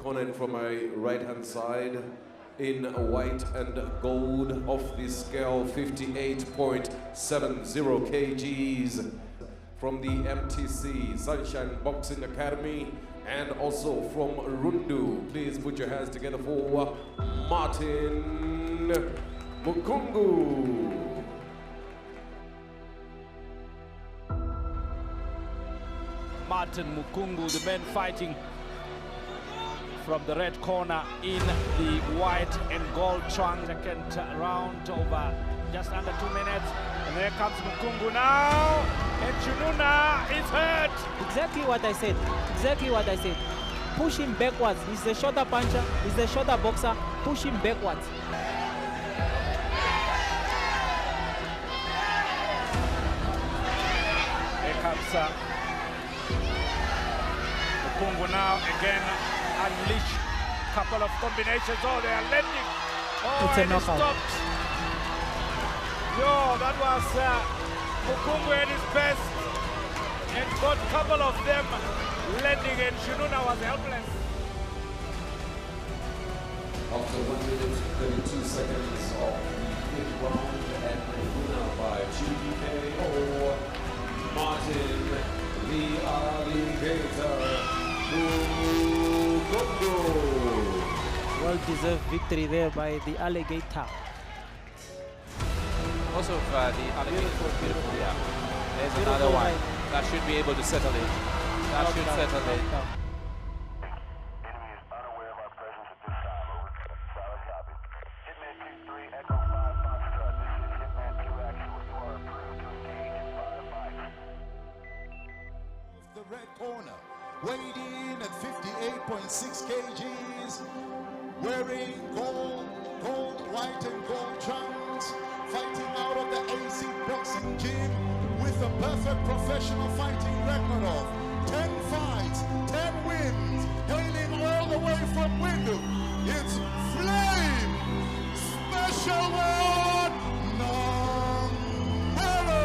opponent from my right-hand side in white and gold off the scale, 58.70 kgs from the MTC Sunshine Boxing Academy, and also from Rundu. Please put your hands together for Martin Mukungu. Martin Mukungu, the man fighting from the red corner in the white and gold trunk. Second round over just under 2 minutes. And there comes Mukungu now. And Jununa is hurt. Exactly what I said. Exactly what I said. Push him backwards. He's a shorter puncher. He's a shorter boxer. Push him backwards. Here comes Mukungu now again. Unleash couple of combinations. Oh, they are landing. Oh, it's a and he knockout. stopped. Yo, that was Mukungu at his best, and got a couple of them landing, and Shununa was helpless. After 1 minute 32 seconds of the fifth round, and winner by GPKO, Martin the Alligator Mukungu. Well-deserved victory there by the Alligator. Also, the alligator, beautiful, yeah. There's another one. That should be able to settle it. That should settle it. Enemy is unaware of our presence at this time. Over. Solid copy. Hitman 2-3, Echo 5, Foxtrot. This is Hitman 2 actual. You are approved to engage in firefight. The red corner, weighed in at 58.6 kgs, wearing gold, white and gold trunks, fighting out of the AC boxing gym with a perfect professional fighting record of 10 fights, 10 wins, hailing all the way from Windu. It's Flame Special One Nambero.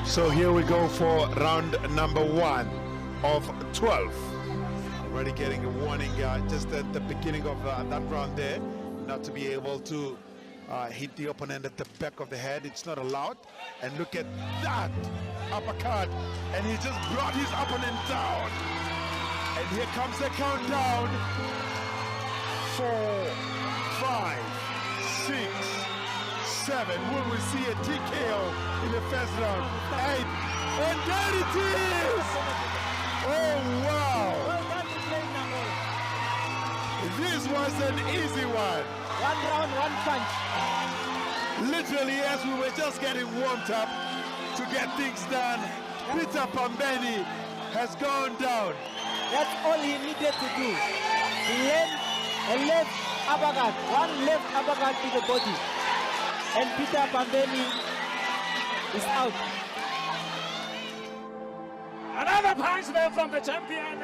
So here we go for round number 1 of 12. Already getting a warning just at the beginning of that round there, not to be able to hit the opponent at the back of the head. It's not allowed. And look at that uppercut, and he just brought his opponent down. And here comes the countdown. 4, 5, 6, 7. Will we see a TKO in the first round? 8, and there it is! Oh wow! This was an easy one. 1 round, 1 punch. Literally, as we were just getting warmed up to get things done, Peter Pambeni has gone down. That's all he needed to do. He had a left uppercut, 1 left uppercut to the body. And Peter Pambeni is out. Another punch there from the champion.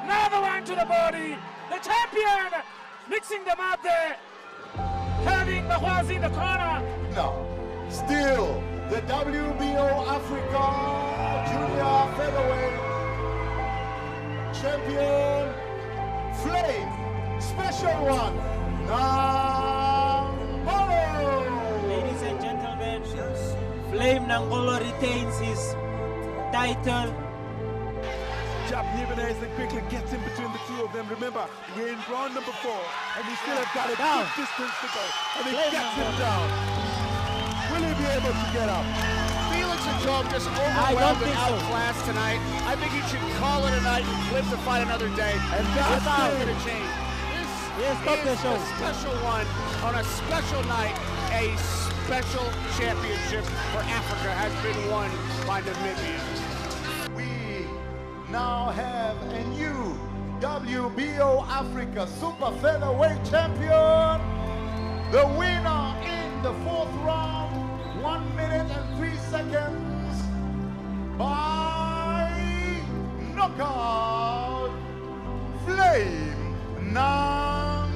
Another one to the body. The champion mixing them up there. Having the horse in the corner. No, still the WBO Africa Junior Featherweight Champion, Flame Special One Nangolo. Ladies and gentlemen, Flame Nangolo retains his title. Jab Nivenez and quickly gets in between the two of them. Remember, we're in round number 4, and we still have got a good distance to go. And he gets him down. Will he be able to get up? Felix and Job just overwhelmed and outclassed tonight. I think he should call it a night and live to fight another day. And that's not going to change. This is a special one on a special night. A special championship for Africa has been won by Namibia. Now have a new WBO Africa Super Featherweight Champion. The winner in the 4th round, 1 minute and 3 seconds by knockout, Flame Nambolo.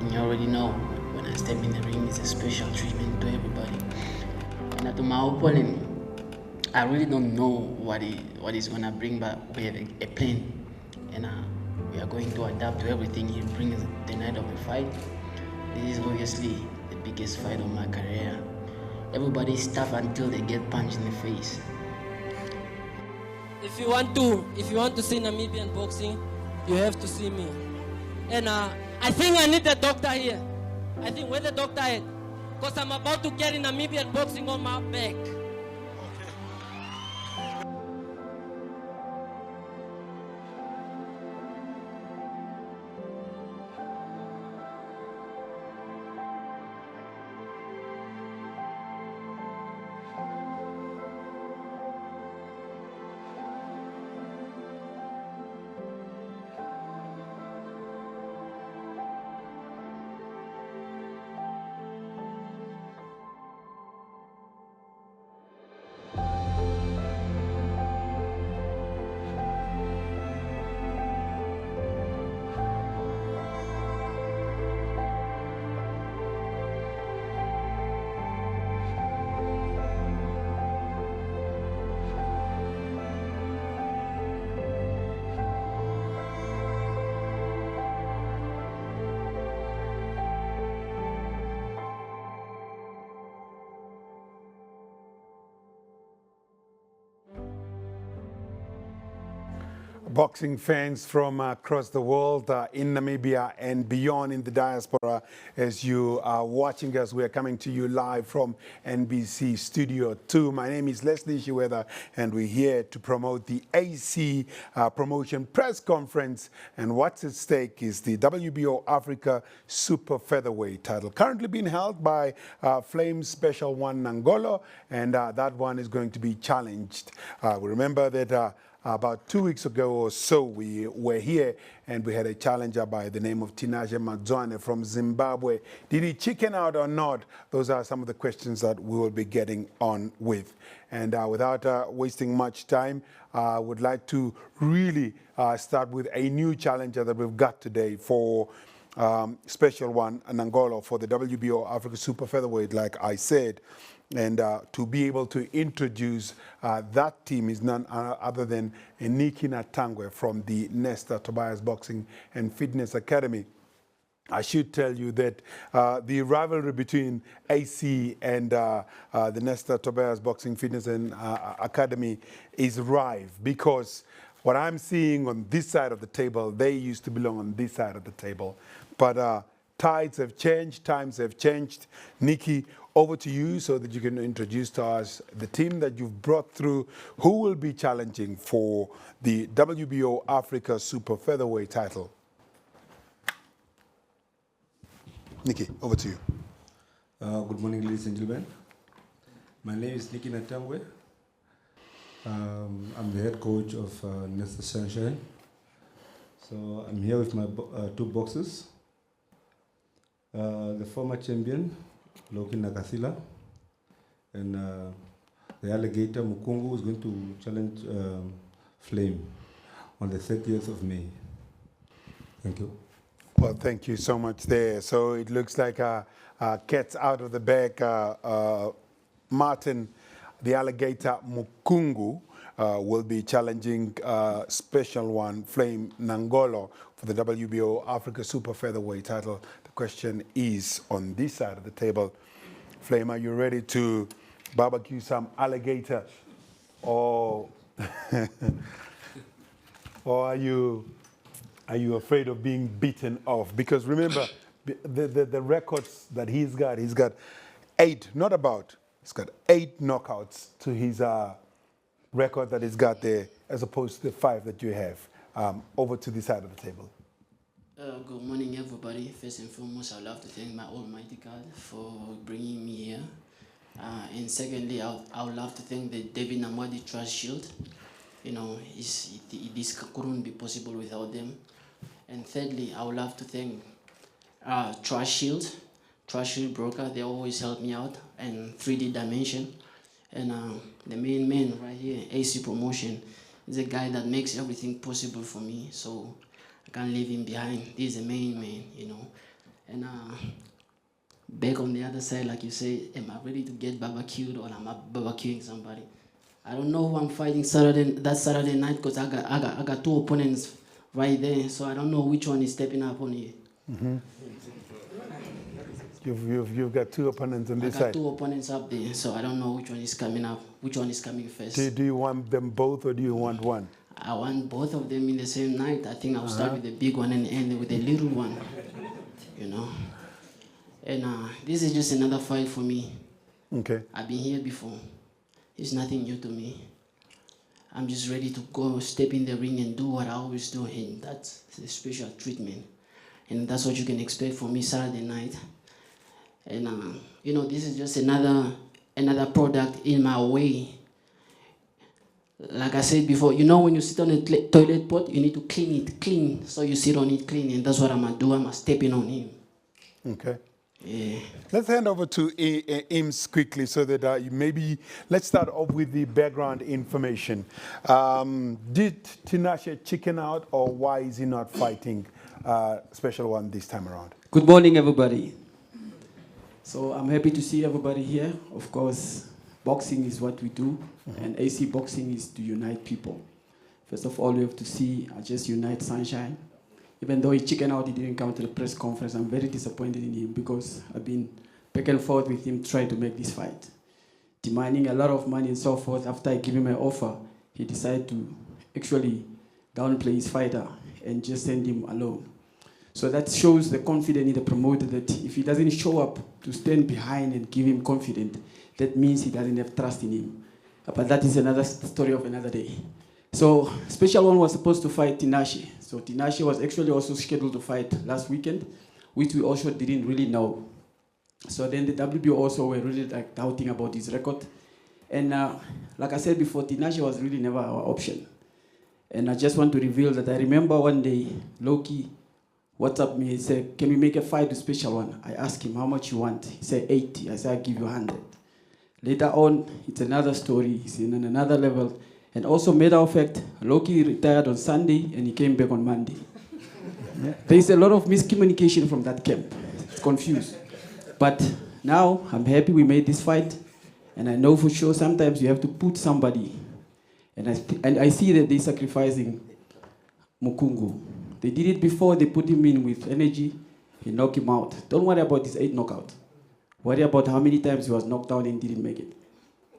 You already know, when I step in the ring, it's a special treatment to everybody. And to my opponent, I really don't know what he's gonna bring, but we have a plan, and we are going to adapt to everything he brings the night of the fight. This is obviously the biggest fight of my career. Everybody's tough until they get punched in the face. If you want to see Namibian boxing, you have to see me. And I think I need the doctor here. I think where the doctor at? Because I'm about to carry Namibian boxing on my back. Boxing fans from across the world, in Namibia and beyond in the diaspora, as you are watching us, we are coming to you live from NBC Studio 2. My name is Leslie Shiweda, and we're here to promote the AC Promotion Press Conference. And what's at stake is the WBO Africa Super Featherweight title, currently being held by Flame Special One Nangolo, and that one is going to be challenged. We remember that about 2 weeks ago or so, we were here and we had a challenger by the name of Tinaje Madzwane from Zimbabwe. Did he chicken out or not? Those are some of the questions that we will be getting on with. And without wasting much time, I would like to really start with a new challenger that we've got today for Special One Nangolo for the WBO Africa Super Featherweight, like I said. And to be able to introduce that team is none other than Niki Natangwe from the Nesta Tobias Boxing and Fitness Academy. I should tell you that the rivalry between AC and the Nesta Tobias Boxing Fitness and Academy is rife, because what I'm seeing on this side of the table, they used to belong on this side of the table. But tides have changed, times have changed. Niki, over to you so that you can introduce to us the team that you've brought through, who will be challenging for the WBO Africa Super Featherweight title. Niki, over to you. Good morning, ladies and gentlemen. My name is Niki Natangwe. I'm the head coach of Nesta Sunshine. So I'm here with my two boxers. The former champion, Loki Nakathila, and the alligator Mukungu is going to challenge Flame on the 30th of May. Thank you. Well, thank you so much there. So it looks like cat's out of the bag. Martin, the alligator Mukungu, will be challenging Special One Flame Nangolo for the WBO Africa Super Featherweight title. The question is on this side of the table. Flame, are you ready to barbecue some alligator, or or are you afraid of being beaten off? Because remember, the records that he's got 8, not about, he's got 8 knockouts to his record that he's got there, as opposed to the 5 that you have. Over to this side of the table. Good morning, everybody. First and foremost, I'd love to thank my almighty God for bringing me here. And secondly, I would love to thank the David Namwadi Trust Shield. You know, this couldn't be possible without them. And thirdly, I would love to thank Trust Shield Broker. They always help me out, and 3D Dimension. And the main man right here, AC Promotion, is a guy that makes everything possible for me. So I can't leave him behind. He's the main man, you know. And back on the other side, like you say, am I ready to get barbecued, or am I barbecuing somebody? I don't know who I'm fighting that Saturday night because I got two opponents right there, so I don't know which one is stepping up on it. Mm-hmm. You've got two opponents on this side. I got two opponents up there, so I don't know which one is coming up, which one is coming first. Do you want them both or do you want one? I want both of them in the same night. I think I'll start with the big one and end with the little one, you know. And this is just another fight for me. Okay. I've been here before. It's nothing new to me. I'm just ready to go step in the ring and do what I always do, and that's a special treatment. And that's what you can expect from me Saturday night. And you know, this is just another product in my way. Like I said before, you know when you sit on a toilet pot, you need to clean it clean. So you sit on it clean, and that's what I'm gonna do. I'm stepping on him. Okay. Yeah. Let's hand over to Ims quickly so that maybe let's start off with the background information. Did Tinashe chicken out, or why is he not fighting special one this time around? Good morning, everybody. So I'm happy to see everybody here. Of course, boxing is what we do, and AC boxing is to unite people. First of all, you have to see just unite Sunshine. Even though he chicken out, he didn't come to the press conference. I'm very disappointed in him because I've been back and forth with him trying to make this fight, demanding a lot of money and so forth. After I give him an offer, he decided to actually downplay his fighter and just send him alone. So that shows the confidence in the promoter that if he doesn't show up to stand behind and give him confidence, that means he doesn't have trust in him. But that is another story of another day. So Special One was supposed to fight Tinashe. So Tinashe was actually also scheduled to fight last weekend, which we also didn't really know. So then the WBO also were really like doubting about his record. And like I said before, Tinashe was really never our option. And I just want to reveal that I remember one day, Loki WhatsApped me and said, can we make a fight with Special One? I asked him, how much you want? He said, 80. I said, I'll give you 100. Later on, it's another story. He's in another level. And also, matter of fact, Loki retired on Sunday and he came back on Monday. There is a lot of miscommunication from that camp. It's confused. But now, I'm happy we made this fight. And I know for sure sometimes you have to put somebody. And I see that they're sacrificing Mukungu. They did it before, they put him in with energy, he knocked him out. Don't worry about his 8 knockout. Worry about how many times he was knocked down and didn't make it.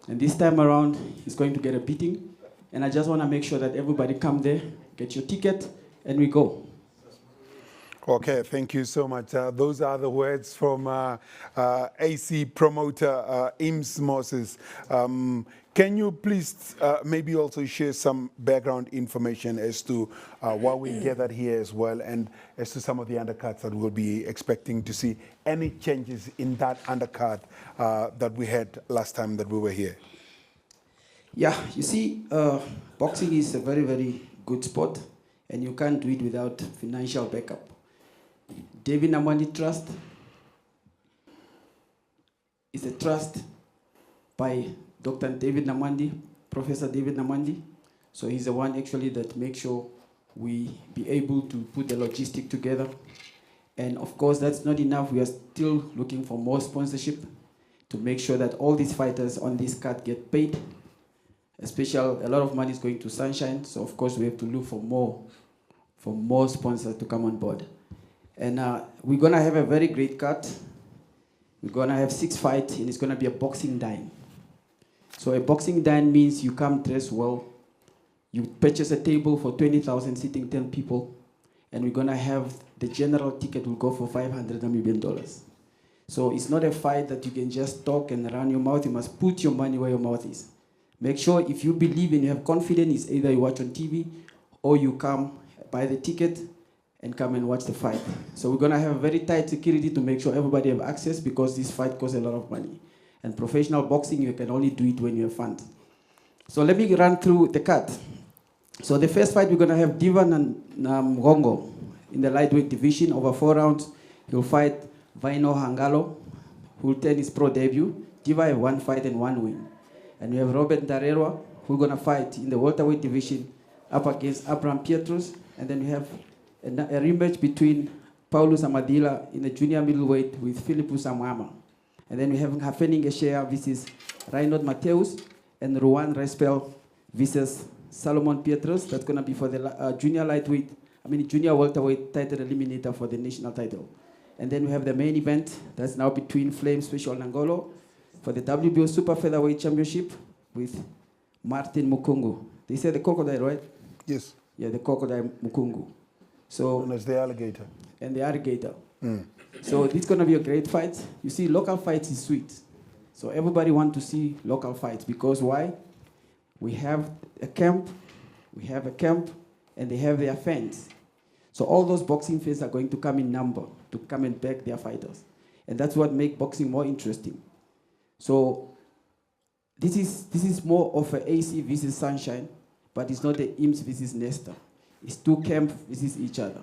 And this time around, he's going to get a beating. And I just want to make sure that everybody come there, get your ticket, and we go. Okay, thank you so much. Those are the words from AC promoter Ims Moses. Can you please maybe also share some background information as to what we gathered here as well, and as to some of the undercards that we'll be expecting to see? Any changes in that undercard that we had last time that we were here? Yeah, you see, boxing is a very, very good sport, and you can't do it without financial backup. David Namwandi Trust is a trust by Dr. David Namwandi, Professor David Namwandi. So he's the one actually that makes sure we be able to put the logistic together. And of course, that's not enough. We are still looking for more sponsorship to make sure that all these fighters on this card get paid. A lot of money is going to Sunshine. So of course, we have to look for more sponsors to come on board. And we're going to have a very great card. We're going to have 6 fights, and it's going to be a boxing dine. So a boxing dine means you come dressed well. You purchase a table for 20,000, sitting 10 people. And we're going to have the general ticket will go for $500 Namibian. So it's not a fight that you can just talk and run your mouth. You must put your money where your mouth is. Make sure if you believe and you have confidence, it's either you watch on TV or you come, buy the ticket, and come and watch the fight. So we're going to have very tight security to make sure everybody have access, because this fight costs a lot of money. And professional boxing, you can only do it when you have funds. So let me run through the card. So the first fight, we're going to have Divan and Mgongo in the lightweight division over 4 rounds. He'll fight Vaino Hangalo, who will turn his pro debut. Diva have 1 fight and 1 win. And we have Robert Darerwa, who's going to fight in the welterweight division up against Abraham Pietrus. And then we have a rematch between Paulus Amadila in the junior middleweight with Philippus Amwama. And then we have Hafening Eshea versus Reinhold Mateus. and Ruan Respel versus Salomon Pietrus. That's going to be for the junior welterweight title eliminator for the national title. And then we have the main event that's now between Flame Special Nangolo for the WBO Super Featherweight Championship with Martin Mukungu. They say the crocodile, right? Yes. Yeah, the crocodile Mukungu. So, and as the alligator. And the alligator. So this is going to be a great fight. You see, local fights is sweet. So everybody wants to see local fights because why? We have a camp, and they have their fans. So all those boxing fans are going to come in number to come and back their fighters. And that's what makes boxing more interesting. So this is more of an AC versus Sunshine, but it's not the IMS versus Nesta. It's two camps versus each other.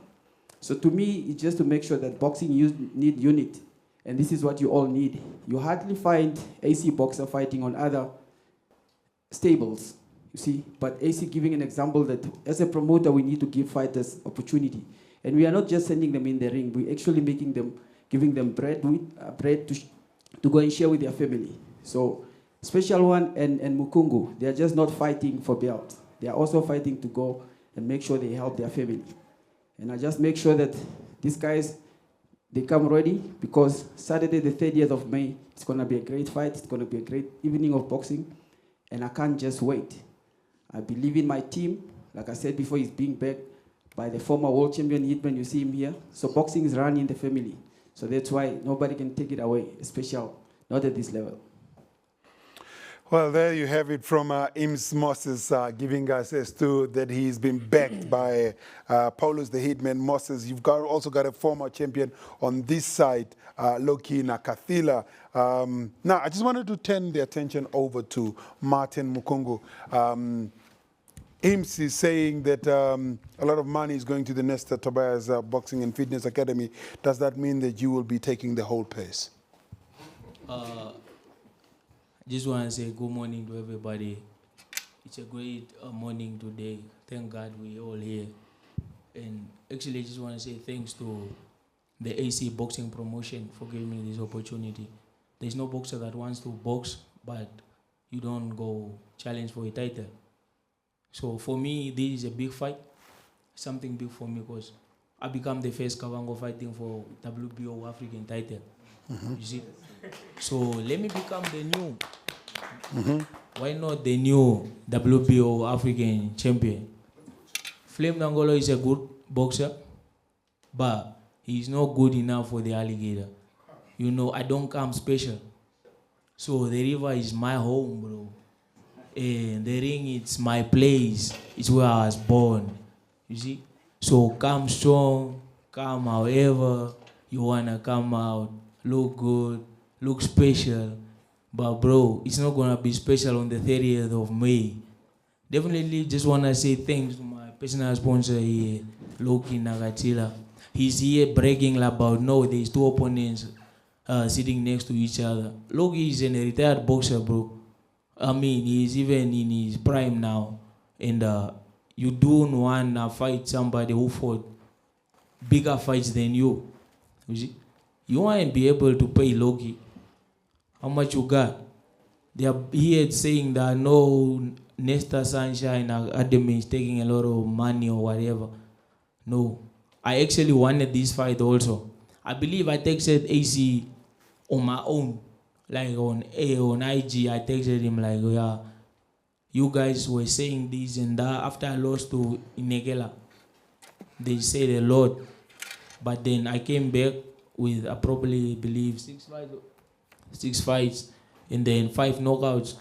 So to me, it's just to make sure that boxing need unity. And this is what you all need. You hardly find AC boxer fighting on other stables, you see. But AC giving an example that as a promoter, we need to give fighters opportunity. And we are not just sending them in the ring. We're actually giving them bread to go and share with their family. So Special One and Mukungu, they are just not fighting for belt. They are also fighting to go and make sure they help their family. And I just make sure that these guys, they come ready because Saturday, the 30th of May, it's going to be a great fight. It's going to be a great evening of boxing. And I can't just wait. I believe in my team. Like I said before, he's being backed by the former world champion Hitman. You see him here. So boxing is run in the family. So that's why nobody can take it away, especially not at this level. Well, there you have it from Ims Moses giving us as to that he's been backed by Paulus the Hitman Moses. You've also got a former champion on this side, Loki Nakathila. Now, I just wanted to turn the attention over to Martin Mukungu. Ims is saying that a lot of money is going to the Nesta Tobias Boxing and Fitness Academy. Does that mean that you will be taking the whole pace? Just want to say good morning to everybody. It's a great morning today. Thank God we're all here. And actually, I just want to say thanks to the AC Boxing Promotion for giving me this opportunity. There's no boxer that wants to box, but you don't go challenge for a title. So for me, this is a big fight. Something big for me because I become the first Kavango fighting for WBO African title. You see? So let me become the new. Why not the new WBO African champion? Flame Nangolo is a good boxer, but he's not good enough for the alligator. You know, I don't come special. So the river is my home, bro. And the ring, it's my place. It's where I was born. You see? So come strong, come however you wanna come out. Look good, look special. But bro, it's not gonna be special on the 30th of May. Definitely just wanna say thanks to my personal sponsor here, Loki Nagatila. He's here bragging about no, there's two opponents sitting next to each other. Loki is a retired boxer, bro. I mean, he's even in his prime now. And you don't want to fight somebody who fought bigger fights than you. You see? You want to be able to pay Loki how much you got. They are here saying that no, Nesta Sunshine Academy is taking a lot of money or whatever. No. I actually wanted this fight also. I believe I texted AC on my own. Like on IG, I texted him like, yeah, you guys were saying this and that. After I lost to Inegela, they said a lot. But then I came back with, I probably believe, 6 fights and then 5 knockouts.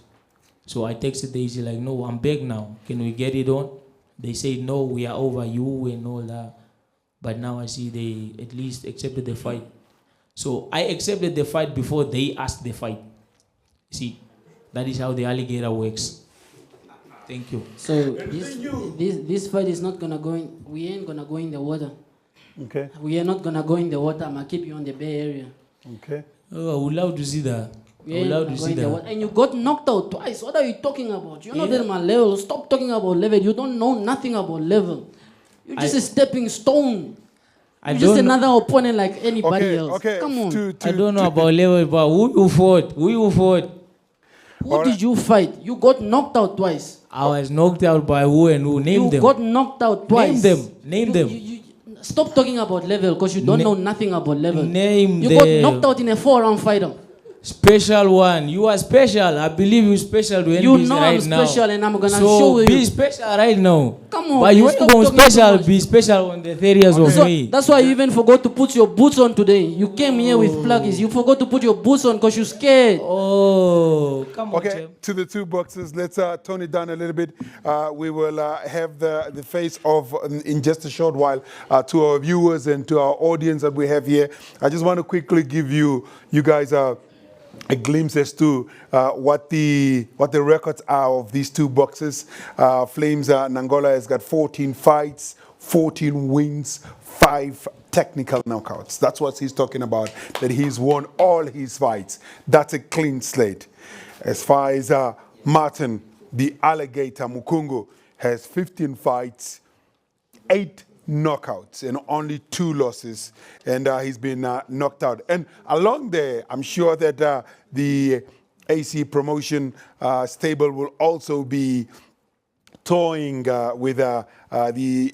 So I texted Daisy like, no, I'm back now. Can we get it on? They said, no, we are over you and all that. But now I see they at least accepted the fight. So I accepted the fight before they asked the fight. See, that is how the alligator works. Thank you. So this fight is not gonna go in. We ain't gonna go in the water. Okay. We are not gonna go in the water. I'm gonna keep you on the Bay Area. Okay. Oh, I would love to see that. I would love to see that. And you got knocked out twice. What are you talking about? You're not at my level. Stop talking about level. You don't know nothing about level. You're just a stepping stone. You're just another opponent like anybody else. Okay. Come on. I don't know about level, but who you fought? Who did you fight? You got knocked out twice. I was knocked out by who and who? Name them. You got knocked out twice. Name them. Stop talking about level because you don't know nothing about level. Name you them. got knocked out in a 4-round fight. Special one. You are special. I believe you're special to you NBC know right I'm now. special and I'm gonna so show you. Be special right now. Come on, but you ain't going special. Be Be special on the areas of me. That's why you even forgot to put your boots on today. You came here with pluggies. You forgot to put your boots on because you're scared. Oh, come on. Okay, to the two boxes. Let's tone it down a little bit. We will have the face of, in just a short while, to our viewers and to our audience that we have here. I just want to quickly give you guys a glimpse as to what the records are of these two boxes. Flames Nangola has got 14 fights, 14 wins, 5 technical knockouts. That's what he's talking about, that he's won all his fights. That's a clean slate. As far as Martin, the alligator Mukungu, has 15 fights, 8 knockouts and only 2 losses, and he's been knocked out. And along there, I'm sure that the AC promotion stable will also be toying with the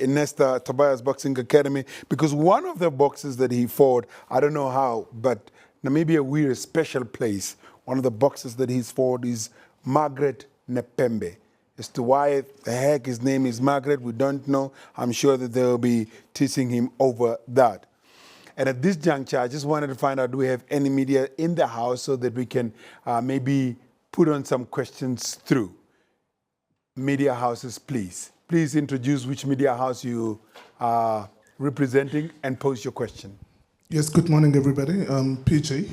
Nesta Tobias Boxing Academy, because one of the boxes that he fought, I don't know how, but Namibia, we're a special place. One of the boxes that he's fought is Margaret Nepembe. As to why the heck his name is Margaret, we don't know. I'm sure that they'll be teasing him over that. And at this juncture, I just wanted to find out, do we have any media in the house so that we can maybe put on some questions through? Media houses, please. Please introduce which media house you are representing and pose your question. Yes, good morning, everybody. I'm PJ.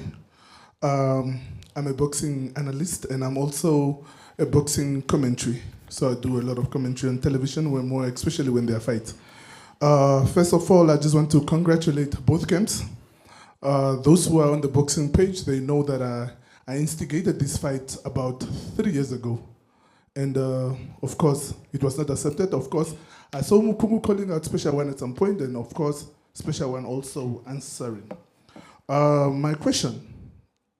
I'm a boxing analyst, and I'm also a boxing commentary. So I do a lot of commentary on television, especially when they are fights. First of all, I just want to congratulate both camps. Those who are on the boxing page, they know that I instigated this fight about 3 years ago. And of course, it was not accepted. Of course, I saw Mukungu calling out Special One at some point, and of course, Special One also answering. My question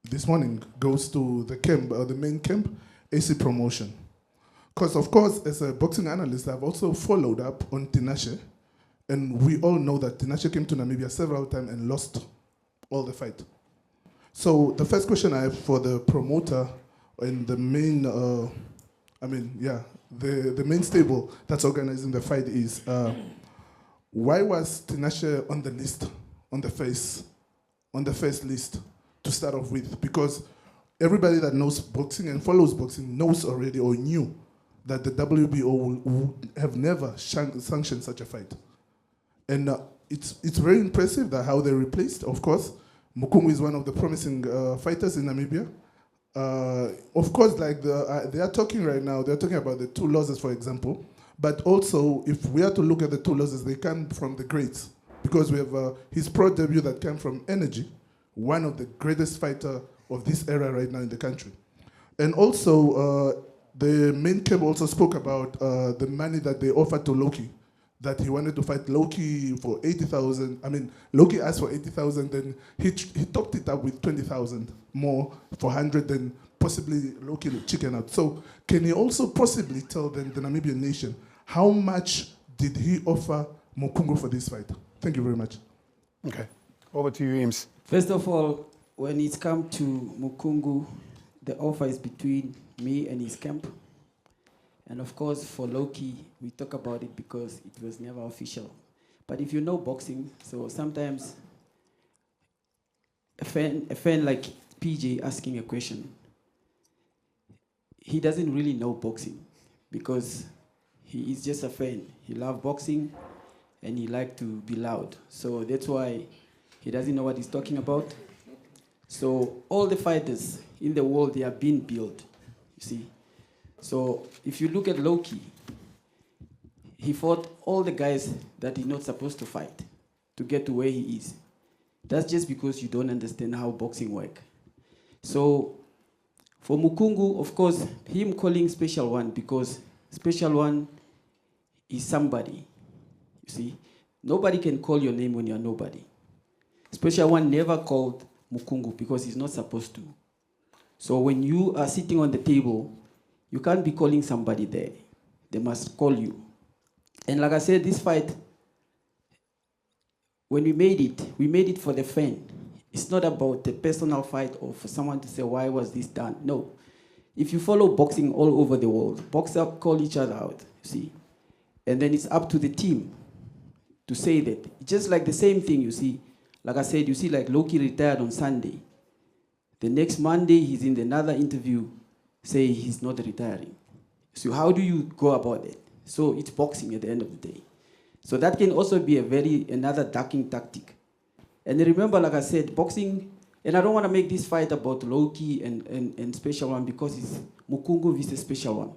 this morning goes to the camp, the main camp, AC Promotion. Because of course, as a boxing analyst, I've also followed up on Tinashe, and we all know that Tinashe came to Namibia several times and lost all the fight. So the first question I have for the promoter and the main, the main stable that's organizing the fight is, why was Tinashe on the list, on the first list to start off with? Because everybody that knows boxing and follows boxing knows already or knew that the WBO would have never sanctioned such a fight. And it's very impressive that how they replaced, of course. Mukungu is one of the promising fighters in Namibia. Of course, like they are talking right now, they're talking about the 2 losses, for example. But also, if we are to look at the 2 losses, they come from the greats. Because we have his pro debut that came from Energy, one of the greatest fighter of this era right now in the country. And also, the main camp also spoke about the money that they offered to Loki, that he wanted to fight Loki for 80,000. I mean, Loki asked for 80,000, then he topped it up with 20,000 more for 100, then possibly Loki chicken out. So can you also possibly tell them, the Namibian nation, how much did he offer Mukungu for this fight? Thank you very much. Okay, over to you, Eames. First of all, when it comes to Mukungu, the offer is between me and his camp. And of course, for Loki, we talk about it because it was never official. But if you know boxing, so sometimes a fan like PJ asking a question, he doesn't really know boxing because he is just a fan. He loves boxing and he likes to be loud. So that's why he doesn't know what he's talking about. So all the fighters in the world, they are being built, you see. So if you look at Loki, he fought all the guys that he's not supposed to fight to get to where he is. That's just because you don't understand how boxing works. So for Mukungu, of course, him calling Special One because Special One is somebody, you see. Nobody can call your name when you're nobody. Special One never called Mukungu because he's not supposed to. So when you are sitting on the table, you can't be calling somebody there. They must call you. And like I said, this fight, when we made it for the fan. It's not about the personal fight or for someone to say, why was this done? No. If you follow boxing all over the world, boxers call each other out, you see. And then it's up to the team to say that. Just like the same thing, you see. Like I said, you see, like Loki retired on Sunday. The next Monday, he's in another interview saying he's not retiring. So how do you go about it? So it's boxing at the end of the day. So that can also be another ducking tactic. And remember, like I said, boxing, and I don't want to make this fight about Loki and Special One because it's Mukungu versus Special One.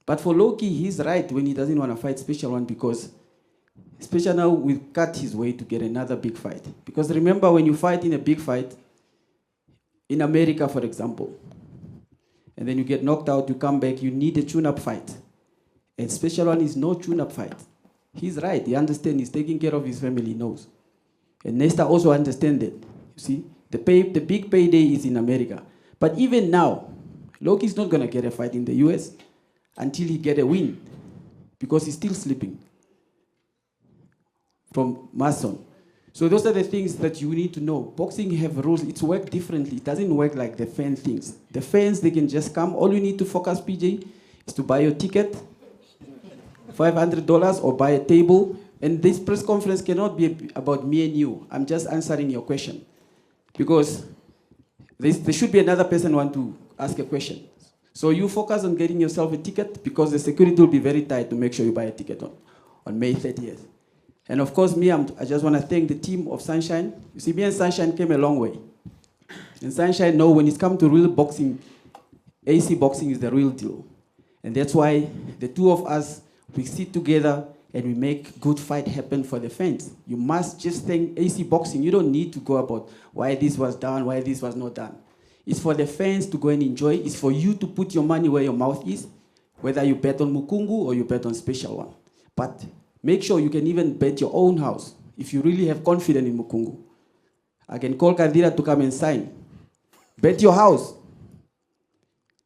But for Loki, he's right when he doesn't want to fight Special One because Special One will cut his way to get another big fight. Because remember, when you fight in a big fight, in America, for example, and then you get knocked out, you come back, you need a tune-up fight. And Special One is no tune-up fight. He's right, he understands, he's taking care of his family, he knows. And Nesta also understands that. You see, the big payday is in America. But even now, Loki's not going to get a fight in the US until he get a win because he's still sleeping from Mason. So those are the things that you need to know. Boxing have rules. It's work differently. It doesn't work like the fan things. The fans, they can just come. All you need to focus, PJ, is to buy your ticket, $500, or buy a table. And this press conference cannot be about me and you. I'm just answering your question. Because there should be another person want to ask a question. So you focus on getting yourself a ticket because the security will be very tight to make sure you buy a ticket on May 30th. And of course, I just want to thank the team of Sunshine. You see, me and Sunshine came a long way. And Sunshine know when it's come to real boxing, AC boxing is the real deal. And that's why the two of us, we sit together and we make good fight happen for the fans. You must just thank AC Boxing. You don't need to go about why this was done, why this was not done. It's for the fans to go and enjoy. It's for you to put your money where your mouth is, whether you bet on Mukungu or you bet on Special One. But make sure you can even bet your own house if you really have confidence in Mukungu. I can call Kadira to come and sign. Bet your house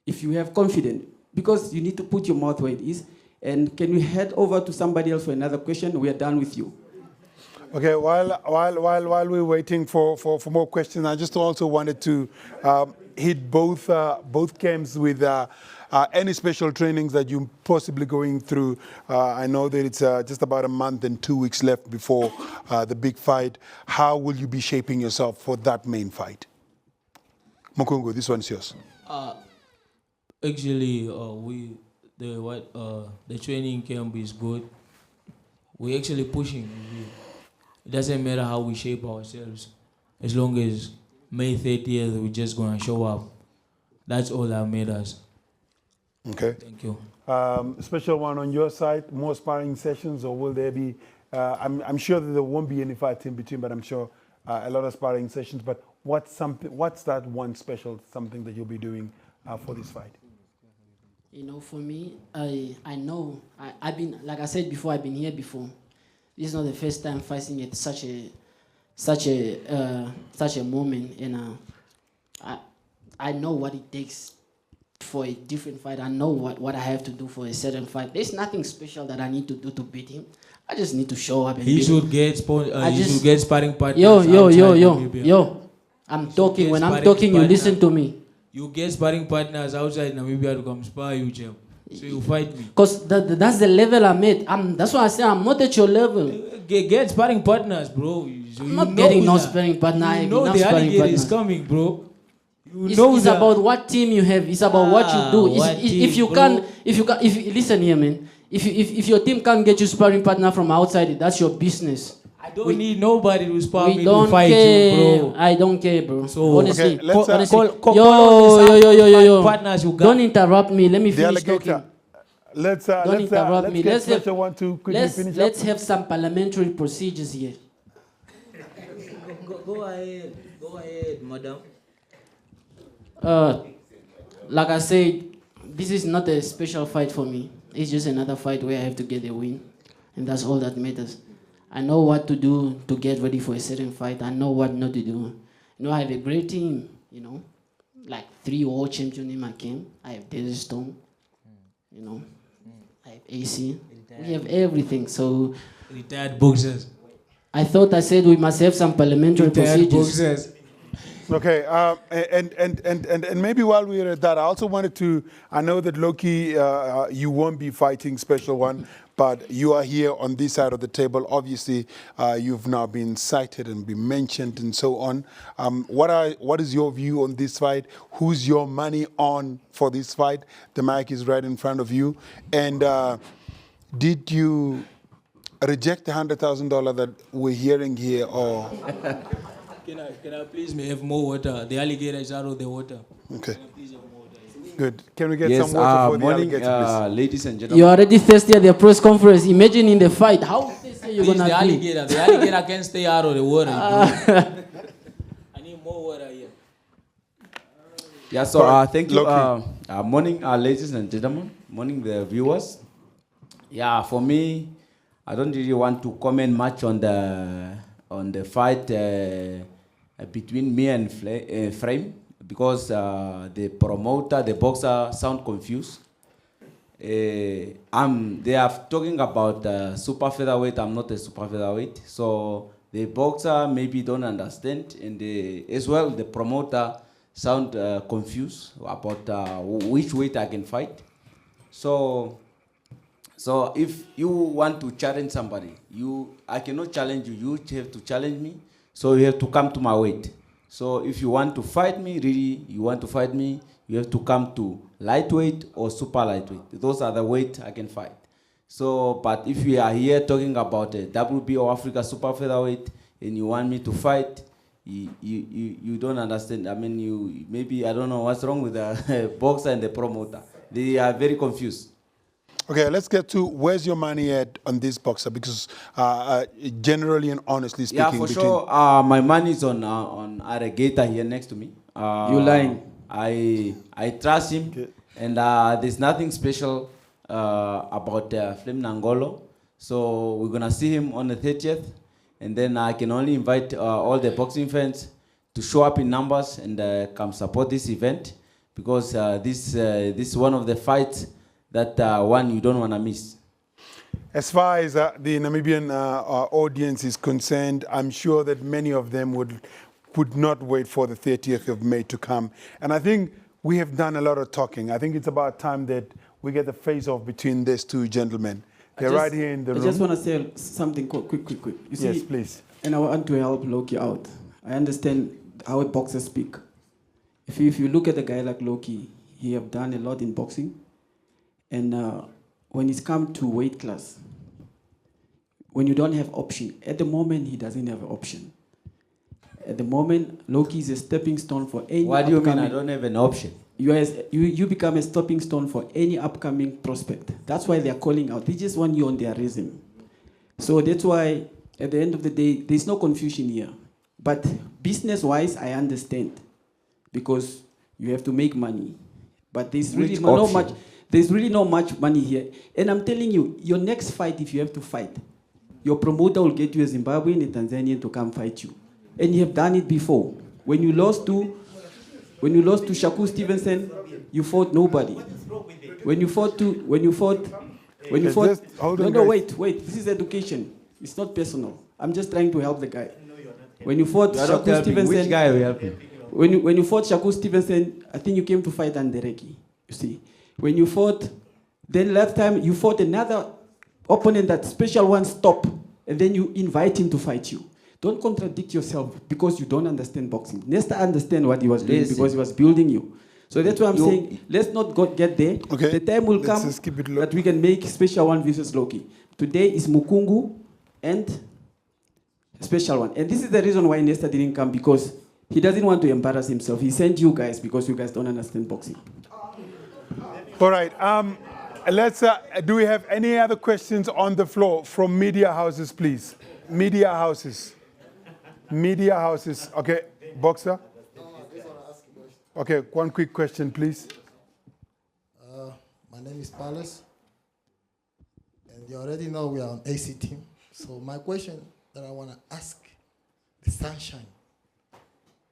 if you have confidence, because you need to put your mouth where it is. And can we head over to somebody else for another question? We are done with you. Okay, while we're waiting for more questions, I just also wanted to hit both camps with any special trainings that you're possibly going through. I know that it's just about a month and 2 weeks left before the big fight. How will you be shaping yourself for that main fight? Mukungu, this one's yours. Actually, the training camp is good. We're actually pushing. It doesn't matter how we shape ourselves, as long as May 30th we're just gonna show up. That's all that matters. Okay. Thank you. Special One on your side, more sparring sessions, or will there be? I'm sure that there won't be any fights in between, but I'm sure a lot of sparring sessions. But what's that one special something that you'll be doing for this fight? You know, for me, I know, I've been, like I said before, I've been here before. This is not the first time fighting at such a moment, and I know what it takes for a different fight. I know what I have to do for a certain fight. There's nothing special that I need to do to beat him. I just need to show up and he should get sparring partners. Yo. I'm talking. When I'm talking, you listen to me. You get sparring partners outside Namibia to come spar you, Jim. So you fight me. Because that's the level I'm at. That's why I say I'm not at your level. Get sparring partners, bro. So I'm not getting no sparring partner. You know the alligator is coming, bro. It's about what team you have. It's about what you do. If you listen here, man. If your team can't get you sparring partner from outside, that's your business. I don't need nobody to spar me to fight you, bro. I don't care, bro. So honestly, yo. Partners you got. Don't interrupt me. Let me finish talking. Let's have some parliamentary procedures here. Go ahead, madam. Like I said, this is not a special fight for me. It's just another fight where I have to get a win, and that's all that matters. I know what to do to get ready for a certain fight. I know what not to do. You know, I have a great team, you know. like 3 world champions in my camp. I have Desert Stone, you know. I have AC. We have everything. So retired boxers. I thought I said we must have some parliamentary procedures. Okay, and maybe while we're at that, I also wanted to, I know that Loki, you won't be fighting Special One, but you are here on this side of the table. Obviously, you've now been cited and been mentioned and so on. What is your view on this fight? Who's your money on for this fight? The mic is right in front of you. And did you reject the $100,000 that we're hearing here, or? Can I please have more water? The alligator is out of the water. Okay. Good. Can we get Yes, some water for the morning, alligator, please? ladies and gentlemen. You're already thirsty at the press conference. Imagine in the fight. How thirsty you're going to be? The alligator can stay out of the water. I need more water here. Yeah, so thank you. Morning, ladies and gentlemen. Morning, the viewers. Yeah, for me, I don't really want to comment much on the fight between me and Frame, because the promoter, the boxer, sound confused. They are talking about super featherweight. I'm not a super featherweight, so the boxer maybe don't understand, and as well the promoter sound confused about which weight I can fight. So if you want to challenge somebody, I cannot challenge you. You have to challenge me. So you have to come to my weight. So if you want to fight me, really, you have to come to lightweight or super lightweight. Those are the weight I can fight. So, but if we are here talking about a WBO Africa super featherweight and you want me to fight, you don't understand. I mean, maybe I don't know what's wrong with the boxer and the promoter. They are very confused. Okay, let's get to where's your money at on this boxer, because generally and honestly speaking. Yeah, for sure. My money is on Alligator here next to me. You lying? I trust him, and there's nothing special about Flem Nangolo. So we're gonna see him on the 30th, and then I can only invite all the boxing fans to show up in numbers and come support this event, because this is one of the fights that one you don't want to miss. As far as the Namibian audience is concerned, I'm sure that many of them would not wait for the 30th of May to come. And I think we have done a lot of talking. I think it's about time that we get the face-off between these two gentlemen. They're right here in the room. I just want to say something quick. You see, yes, please. And I want to help Loki out. I understand how boxers speak. If you look at a guy like Loki, he have done a lot in boxing. And when it's come to weight class, when you don't have option, at the moment he doesn't have an option. At the moment, Loki is a stepping stone for any. What do you mean I don't have an option? You become a stepping stone for any upcoming prospect. That's why they are calling out. They just want you on their resume. So that's why, at the end of the day, there's no confusion here. But business-wise, I understand, because you have to make money. But there's really not much. There's really not much money here. And I'm telling you, your next fight, if you have to fight, your promoter will get you a Zimbabwean and Tanzanian to come fight you. And you have done it before. When you lost to Shakur Stevenson, you fought nobody. Wait, this is education. It's not personal. I'm just trying to help the guy. When you fought Shakur Stevenson, which guy are we helping? When you fought Shakur Stevenson, I think you came to fight Andereki. You see. When you fought, then last time you fought another opponent that Special One stopped, and then you invite him to fight you. Don't contradict yourself because you don't understand boxing. Nesta understand what he was doing because he was building you. So that's why I'm saying, let's not get there. Okay. The time will come that we can make Special One versus Loki. Today is Mukungu and Special One. And this is the reason why Nesta didn't come, because he doesn't want to embarrass himself. He sent you guys because you guys don't understand boxing. All right. Let's. Do we have any other questions on the floor from media houses, please? Media houses. Okay, boxer. Okay, one quick question, please. My name is Palace, and you already know we are on AC team. So my question that I want to ask the Sunshine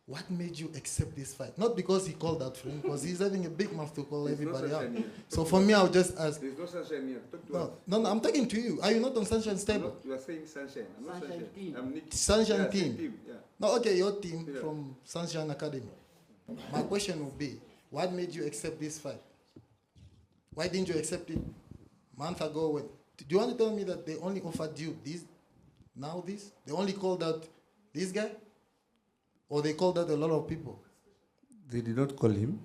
what made you accept this fight? Not because he called out for him, because he's having a big mouth to call everybody out. So for me, I'll just ask. There's no sunshine here. Talk to us. No, I'm talking to you. Are you not on Sunshine's table? You are saying sunshine. I'm not sunshine. I'm Nick. Sunshine team. Yeah. No, okay, your team from Sunshine Academy. My question would be, what made you accept this fight? Why didn't you accept it a month ago? Do you want to tell me that they only offered you this, now this? They only called out this guy? Or they called out a lot of people? They did not call him.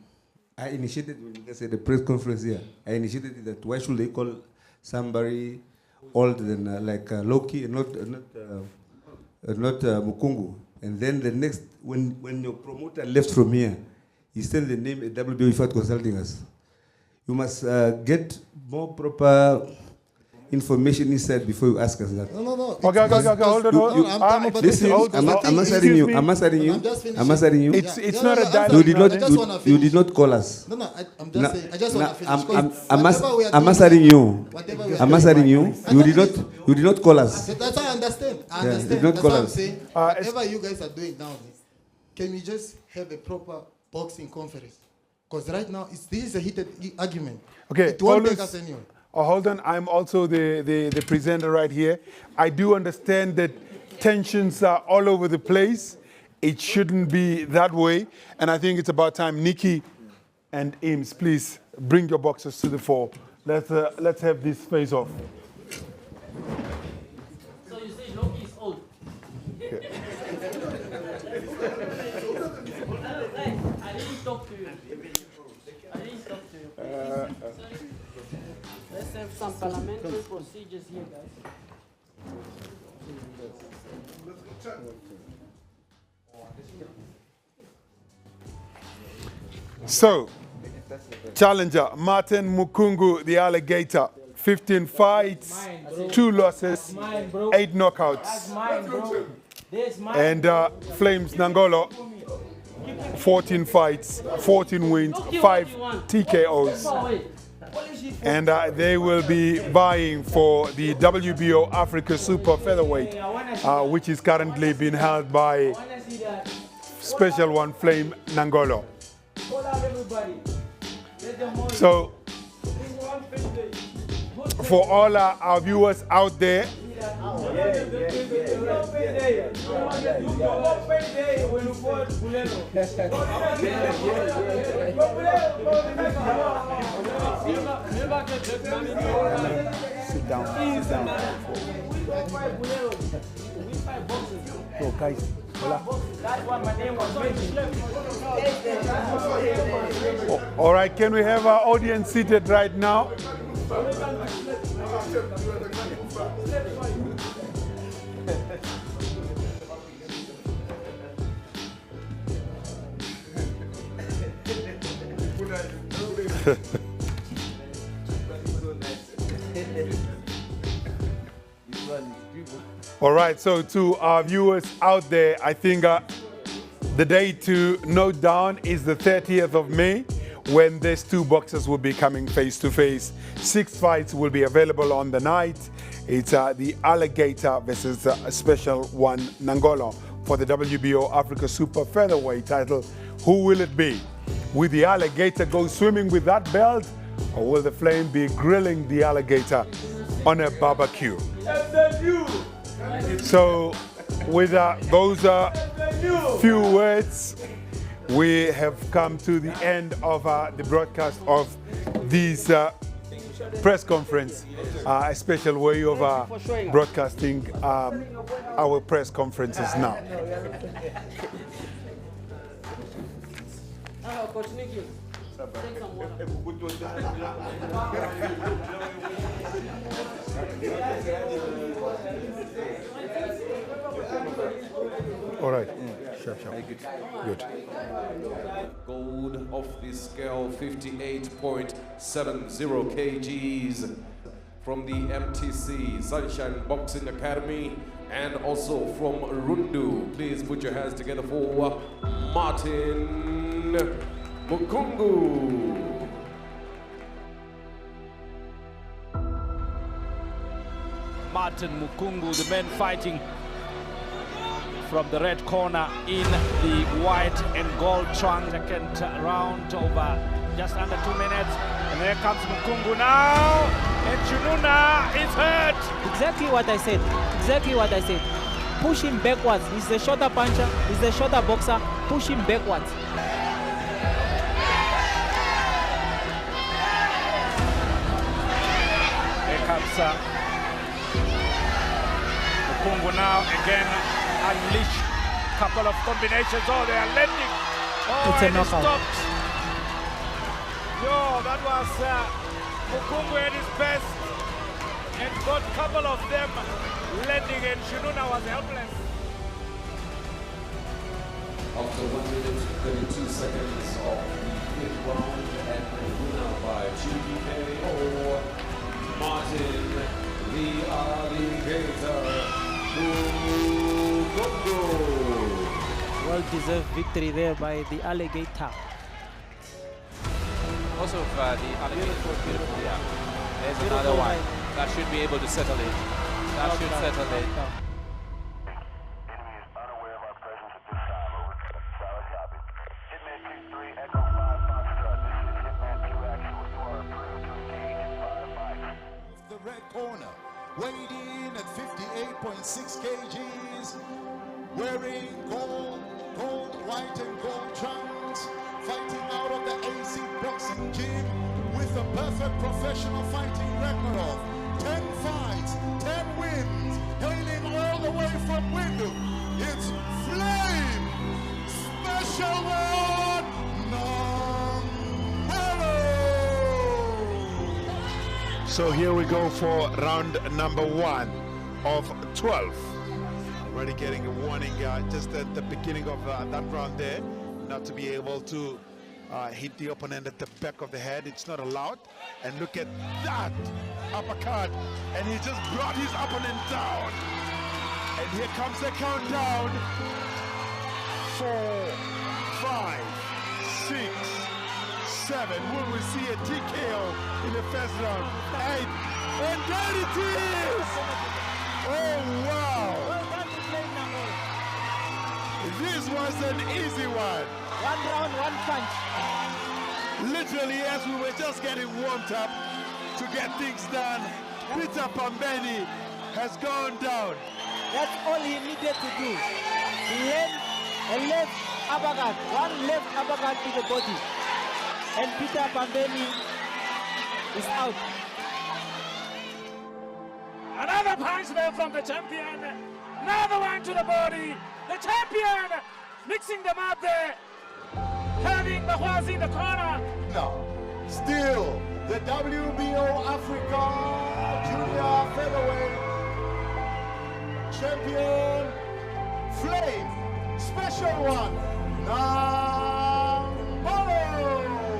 I initiated, when you guys said the press conference here, I initiated that why should they call somebody older than like Loki and not Mukungu? And then the next, when your promoter left from here, he sent the name at WBO Fight Consulting us. You must get more proper information inside before you ask us that. No. Okay, hold on. Listen, I'm answering you. I'm answering you. It's not a dialogue. You did not call us. No, I'm just saying. I just want to finish. I'm answering you. I'm answering you. You did not call us. That's how I understand. You did not That's call what I'm us. saying. Whatever you guys are doing now, can we just have a proper boxing conference? Because right now, this is a heated argument. Okay, it won't take us anywhere. Hold on, I'm also the presenter right here. I do understand that tensions are all over the place. It shouldn't be that way. And I think it's about time. Nikki and Ames, please bring your boxers to the fore. Let's have this face off. So you say Loki is old? Okay. I didn't talk to you. Let's have some parliamentary procedures here, guys. So, challenger Martin Mukungu, the alligator, 15 fights, 2 losses, 8 knockouts. And Flames Nangolo, 14 fights, 14 wins, 5 TKOs. And they will be vying for the WBO Africa Super Featherweight, which is currently being held by Special One Flame Nangolo. So, for all our viewers out there, sit down. So guys, all right, can we have our audience seated right now? All right, so to our viewers out there, I think the day to note down is the 30th of May, when these 2 boxers will be coming face to face. 6 fights will be available on the night. It's the Alligator versus Special One Nangolo for the WBO Africa Super Featherweight title. Who will it be? Will the Alligator go swimming with that belt, or will the Flame be grilling the Alligator on a barbecue? So, with those few words, we have come to the end of the broadcast of this press conference, a special way of broadcasting our press conferences now. All right. Sure. Good. Gold off the scale, 58.70 kgs from the MTC Sunshine Boxing Academy, and also from Rundu. Please put your hands together for Martin Mukungu. Martin Mukungu, the man fighting from the red corner in the white and gold trunks. Second round over just under 2 minutes. And there comes Mukungu now. And Chinuna is hurt. Exactly what I said. Exactly what I said. Push him backwards. He's a shorter puncher. He's a shorter boxer. Push him backwards. Here comes Mukungu now. Again, unleash. Couple of combinations. Oh, they are landing. Oh, It's a and it knockout. stopped. Yo, that was Mukungu at his best. And got a couple of them landing, and Chinuna was helpless. After 1 minute 32 seconds of the fifth round, and the winner by GPKO, Martin the Alligator Mukungu. Well-deserved victory there by the Alligator. Also, the Alligator, beautiful, yeah. There's another one. That should be able to settle it. That should settle it. The red corner, weighed in at 58.6 kgs, wearing gold, white and gold trunks, fighting out of the AC boxing gym with a perfect professional fighting record of 10 fights, 10 wins, hailing all the way from Windu. It's Flame Special One So here we go for round number 1 of 12. Already getting a warning just at the beginning of that round there, not to be able to hit the opponent at the back of the head. It's not allowed. And look at that uppercut, and he just brought his opponent down. And here comes the countdown. 4, 5, 6, 7. Will we see a TKO in the first round? 8, and there it is! Oh wow! This was an easy one. 1 round, 1 punch. Literally, as we were just getting warmed up to get things done, Peter Pambeni has gone down. That's all he needed to do. He had a left uppercut, 1 left uppercut to the body. And Peter Pambeni is out. Another punch there from the champion. Another one to the body. The champion mixing them up there. Having Mahwazi in the corner. No, still the WBO Africa Junior Featherweight Champion, Flame Special One Nangolo.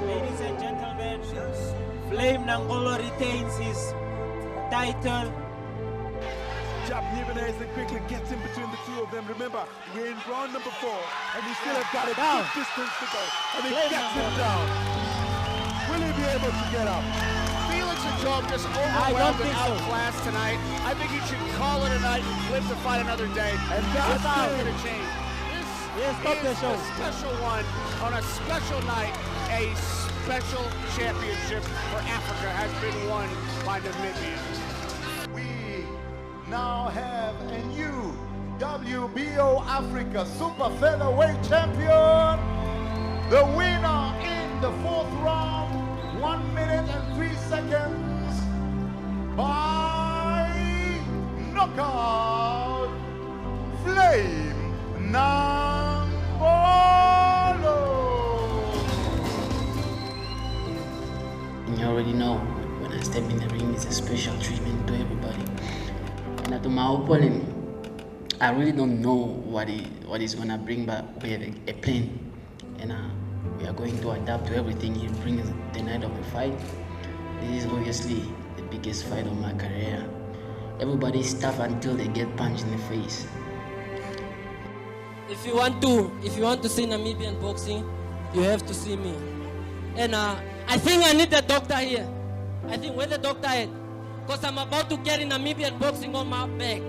Ladies and gentlemen, Flame Nangolo retains his title. Jab Nivenez quickly gets in between the two of them. Remember, we're in round number 4, and we still have got a good distance to go. And he gets him down. Will he be able to get up? Felix and Job just overwhelmed and outclassed tonight. I think he should call it a night and live to fight another day. And that's not going to change. Yes, stop the show. A special one on a special night. A special championship for Africa has been won by Namibia. Now have a new WBO Africa Super Featherweight Champion. The winner in the 4th round, 1 minute and 3 seconds by knockout, Flame Nangolo. You already know, when I step in the ring, it's a special treatment to everybody. And to my opponent, I really don't know what he's gonna bring, but we have a plan, and we are going to adapt to everything he brings the night of the fight. This is obviously the biggest fight of my career. Everybody's tough until they get punched in the face. If you want to see Namibian boxing, you have to see me. And I think I need the doctor here. I think where the doctor at? Because I'm about to carry Namibian boxing on my back.